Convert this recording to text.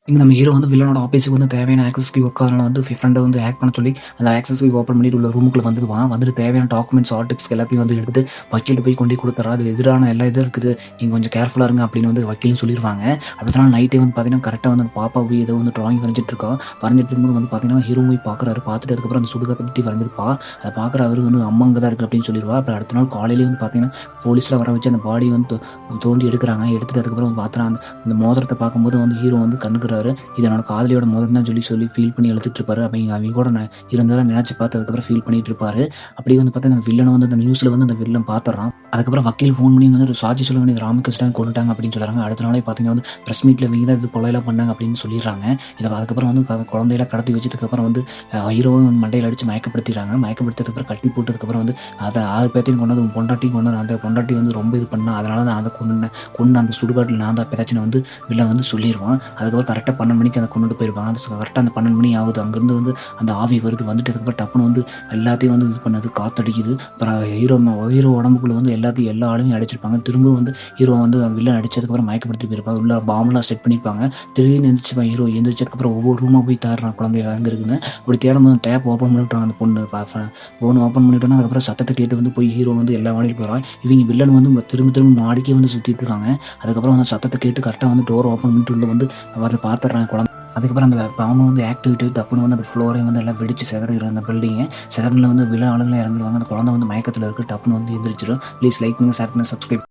இங்க நம்ம ஹீரோ வந்து வில்லனோட ஆஃபீஸுக்கு வந்து தேவையான ஆக்சஸ் கீ ஒர்க் ஆகறனால வந்து ஃப்ரெண்டை வந்து ஹேக் பண்ண சொல்லி அந்த ஆக்சஸ் கீ ஓப்பன் பண்ணிட்டு உள்ள ரூமுக்குள்ள வந்துடுவான். வந்துட்டு தேவையான டாக்குமெண்ட்ஸ், ஆர்டிக்ஸ் எல்லாத்தையும் வந்து எடுத்துட்டு வக்கீல்ட்ட போய் கொண்டு கொடுத்துட்றான். அது எதிரான எல்லா இதுவும் இருக்குது. நீங்க கொஞ்சம் கேர்ஃபுல்லா இருங்க அப்படின்னு வந்து வக்கீலும் சொல்லிருவாங்க. அடுத்த நாள் நைட்டே வந்து பார்த்தீங்கன்னா, கரெக்ட்டா வந்து அந்த பாப்பா போய் ஏதோ வந்து டிராயிங் வரைஞ்சிட்டு இருக்கா. வரைஞ்சிட்டு இருக்கும்போது வந்து பார்த்தீங்கன்னா, ஹீரோ போய் பார்க்குறாரு. பார்த்துட்டு அதுக்கப்புறம் அந்த சுடுகாட்ட பத்தி வரைஞ்சிருப்பா. அத பார்க்குற அவரு வந்து அம்மா அங்க தான் இருக்கு அப்படின்னு சொல்லிருவா. அப்புறம் அடுத்த நாள் காலையிலேயே வந்து பார்த்தீங்கன்னா, போலீஸ்லாம் வர வச்சு அந்த பாடிய வந்து தோண்டி எடுக்குறாங்க. எடுத்துட்டு அதுக்கப்புறம் வந்து பார்த்தா அந்த மோதிரத்த பார்க்கும்போது வந்து ஹீரோ வந்து கண்ணுக்குறாரு. இது என்னோட காதலியோட மோதிரம் தான் சொல்லி ஃபீல் பண்ணி அழுதுட்டு இருப்பாரு. அவங்க கூட நான் இருந்தாலும் நினைச்சு பார்த்து அதுக்கப்புறம் ஃபீல் பண்ணிட்டு இருப்பாரு. அப்படியே வந்து பார்த்தா அந்த வில்லனை வந்து அந்த நியூஸ்ல வந்து அந்த வில்லன் பார்த்துடுறான். அதுக்கப்புறம் வக்கீல் ஃபோன் பண்ணி வந்து ஒரு சாட்சி சொல்ல வேண்டியது ராமகிருஷ்ணன் கொண்டுட்டாங்க அப்படின்னு சொல்றாங்க. அடுத்த நாளே பார்த்தீங்கன்னா வந்து பிரஸ் மீட்ல இவங்க தான் இது கொலையெல்லாம் பண்ணாங்க அப்படின்னு சொல்லிடுறாங்க. இதை அதுக்கப்புறம் வந்து குழந்தையெல்லாம் கடத்தி வச்சதுக்கப்புறம் வந்து ஹீரோவும் வந்து மண்டையில் அடிச்சு மயக்கப்படுத்திடுறாங்க. மயக்கப்படுத்ததுக்கப்புறம் கட்டி போட்டதுக்கப்புறம் வந்து அதை 6 பேர்த்தையும் கொண்டு வந்து பொண்டாட்டியும் கொண்டு வந்து அந்த பொண்டாட்டி வந்து ரொம்ப இது பண்ணா. அதனால நான் அதை கொண்டு அந்த சுடுகாட்டில் நான் தான் பிரச்சனை வந்து வில்லன் வந்து சொல்லிடுவான். அதுக்கப்புறம் கரெக்டாக 12 மணிக்கு அதை கொண்டுட்டு போயிருப்பாங்க. அந்த கரெக்டாக அந்த 12 மணி ஆகுது. அங்கேருந்து வந்து அந்த ஆவி வருது. வந்துட்டு அதுக்கப்புறம் டப்புன்னு வந்து எல்லாத்தையும் வந்து இது பண்ணது காத்தடிக்குது. அப்புறம் ஹீரோ உடம்புக்குள்ள வந்து எல்லா ஆளுமையும் அடிச்சிருப்பாங்க. திரும்ப வந்து ஹீரோ வந்து வில்லன் அடிச்சதுக்கப்புறம் மயக்கப்படுத்தி போயிருப்பாங்க. உள்ள பாம்பெலாம் செட் பண்ணியிருப்பாங்க. திடீர்னு எந்திரிச்சுப்பான் ஹீரோ. எந்திரிச்சதுக்கப்புறம் ஒவ்வொரு ரூமாக போய் தேடுறான் குழந்தைகள் அங்கே இருக்குன்னு. அப்படி தேடும்போது டேப் ஓப்பன் பண்ணிவிட்டாங்க அந்த பொண்ணு. ஃபோன் ஓப்பன் பண்ணிவிட்டோன்னா அதுக்கப்புறம் சத்தத்தை கேட்டு வந்து போய் ஹீரோ வந்து எல்லா வாடியும் போகிறான். இவங்க வில்லன் வந்து திரும்ப மாடிக்கே வந்து சுற்றிட்டு இருக்காங்க. அதுக்கப்புறம் அந்த சத்தத்தை கேட்டு கரெக்டாக வந்து டோர் ஓப்பன் பண்ணிட்டு உள்ள வந்து அவர் பார்த்துடுறாங்க குழந்தை. அதுக்கப்புறம் அந்த பாம்பு வந்து ஆக்டிவிட்டி டப்புன்னு வந்து அந்த ஃப்ளோரை வந்து எல்லாம் வெடிச்சு சிதறிடும் அந்த பில்டிங்கு. சிதறில் வந்து வில்லன் ஆளுங்களாம் இறந்துருவாங்க. அந்த குழந்தை வந்து மயக்கத்தில் இருக்குது. டப்புன்னு வந்து எந்திரிச்சிடும். ப்ளீஸ் லைக் பண்ணுங்கள், ஷேர் பண்ணுங்கள், சப்ஸ்கிரைப்